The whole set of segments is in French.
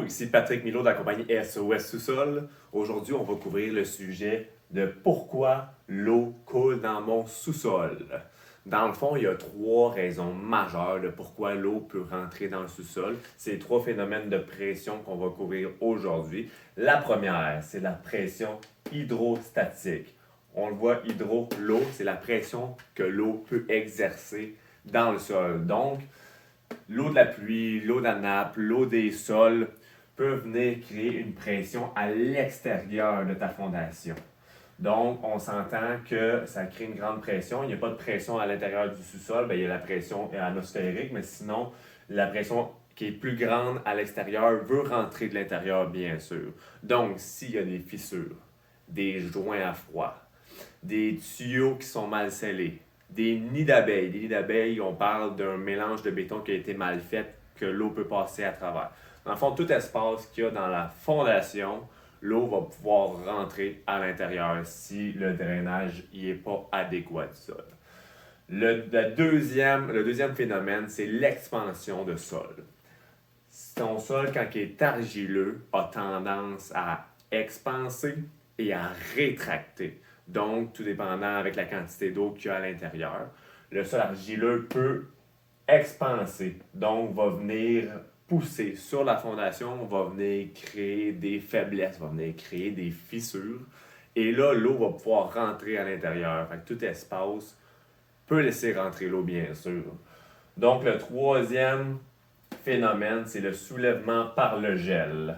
Bonjour, ici Patrick Milot de la compagnie SOS Sous-Sol. Aujourd'hui, on va couvrir le sujet de pourquoi l'eau coule dans mon sous-sol. Dans le fond, il y a trois raisons majeures de pourquoi l'eau peut rentrer dans le sous-sol. C'est trois phénomènes de pression qu'on va couvrir aujourd'hui. La première, c'est la pression hydrostatique. On le voit, l'eau, c'est la pression que l'eau peut exercer dans le sol. Donc, l'eau de la pluie, l'eau de la nappe, l'eau des sols peuvent venir créer une pression à l'extérieur de ta fondation. Donc, on s'entend que ça crée une grande pression. Il n'y a pas de pression à l'intérieur du sous-sol, bien, il y a la pression atmosphérique, mais sinon, la pression qui est plus grande à l'extérieur veut rentrer de l'intérieur, bien sûr. Donc, s'il y a des fissures, des joints à froid, des tuyaux qui sont mal scellés, des nids d'abeilles. Des nids d'abeilles, on parle d'un mélange de béton qui a été mal fait, que l'eau peut passer à travers. Dans le fond, tout espace qu'il y a dans la fondation, l'eau va pouvoir rentrer à l'intérieur si le drainage n'est pas adéquat du sol. Le deuxième phénomène, c'est l'expansion de sol. Ton sol, quand il est argileux, a tendance à expanser et à rétracter. Donc, tout dépendant avec la quantité d'eau qu'il y a à l'intérieur. Le sol argileux peut expanser, donc va venir pousser sur la fondation, va venir créer des faiblesses, va venir créer des fissures. Et là, l'eau va pouvoir rentrer à l'intérieur. Fait que tout espace peut laisser rentrer l'eau, bien sûr. Donc, le troisième phénomène, c'est le soulèvement par le gel.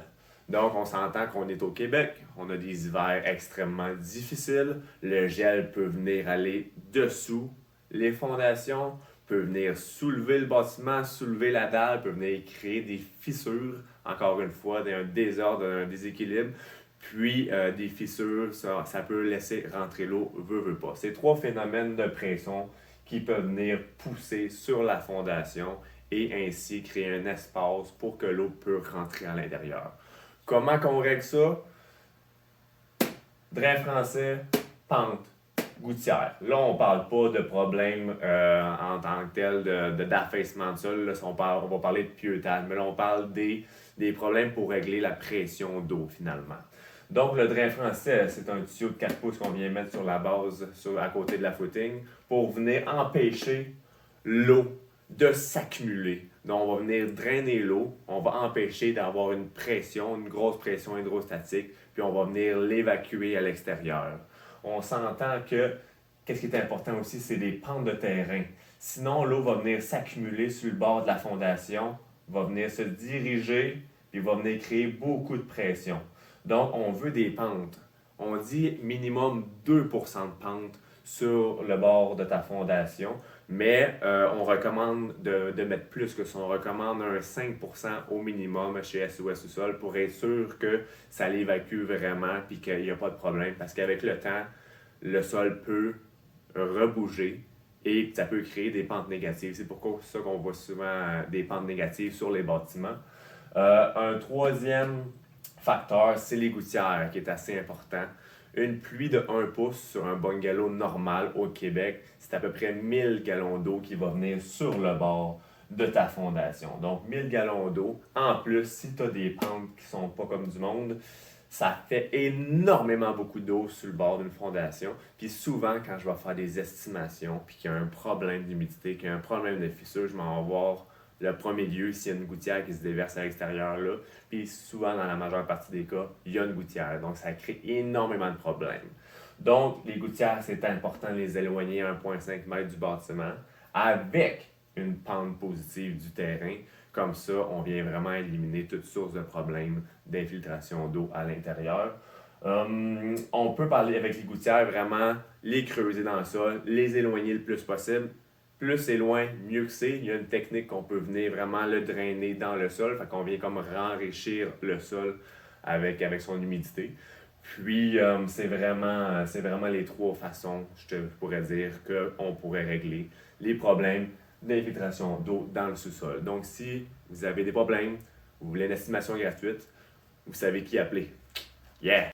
Donc, on s'entend qu'on est au Québec, on a des hivers extrêmement difficiles. Le gel peut venir aller dessous les fondations, peut venir soulever le bâtiment, soulever la dalle, peut venir créer des fissures, encore une fois, un désordre, un déséquilibre. Puis, des fissures, ça peut laisser rentrer l'eau, veut pas. C'est trois phénomènes de pression qui peuvent venir pousser sur la fondation et ainsi créer un espace pour que l'eau puisse rentrer à l'intérieur. Comment qu'on règle ça? Drain français, pente, gouttière. Là, on ne parle pas de problème en tant que tel d'affaissement de sol. Là, on va parler de pieutage, mais là, on parle des problèmes pour régler la pression d'eau, finalement. Donc, le drain français, c'est un tuyau de 4 pouces qu'on vient mettre sur la base, à côté de la footing, pour venir empêcher l'eau de s'accumuler. Donc, on va venir drainer l'eau, on va empêcher d'avoir une pression, une grosse pression hydrostatique, puis on va venir l'évacuer à l'extérieur. On s'entend que, qu'est-ce qui est important aussi, c'est des pentes de terrain. Sinon, l'eau va venir s'accumuler sur le bord de la fondation, va venir se diriger, puis va venir créer beaucoup de pression. Donc, on veut des pentes. On dit minimum 2% de pente sur le bord de ta fondation, mais on recommande de mettre plus que ça. On recommande un 5% au minimum chez SOS Sous-Sol pour être sûr que ça l'évacue vraiment et qu'il n'y a pas de problème. Parce qu'avec le temps, le sol peut rebouger et ça peut créer des pentes négatives. C'est pourquoi ça qu'on voit souvent des pentes négatives sur les bâtiments. Un troisième facteur, c'est les gouttières, qui est assez important. Une pluie de 1 pouce sur un bungalow normal au Québec, c'est à peu près 1000 gallons d'eau qui va venir sur le bord de ta fondation. Donc, 1000 gallons d'eau. En plus, si tu as des pentes qui sont pas comme du monde, ça fait énormément beaucoup d'eau sur le bord d'une fondation. Puis souvent, quand je vais faire des estimations, puis qu'il y a un problème d'humidité, qu'il y a un problème de fissure, je m'en vais voir le premier lieu s'il y a une gouttière qui se déverse à l'extérieur là. Puis souvent, dans la majeure partie des cas, il y a une gouttière. Donc, ça crée énormément de problèmes. Donc, les gouttières, c'est important de les éloigner à 1,5 m du bâtiment avec une pente positive du terrain. Comme ça, on vient vraiment éliminer toute source de problèmes d'infiltration d'eau à l'intérieur. On peut parler avec les gouttières, vraiment les creuser dans le sol, les éloigner le plus possible. Plus c'est loin, mieux que c'est. Il y a une technique qu'on peut venir vraiment le drainer dans le sol. Fait qu'on vient comme enrichir le sol avec son humidité. Puis, c'est vraiment les trois façons, je pourrais dire, qu'on pourrait régler les problèmes d'infiltration d'eau dans le sous-sol. Donc, si vous avez des problèmes, vous voulez une estimation gratuite, vous savez qui appeler. Yeah!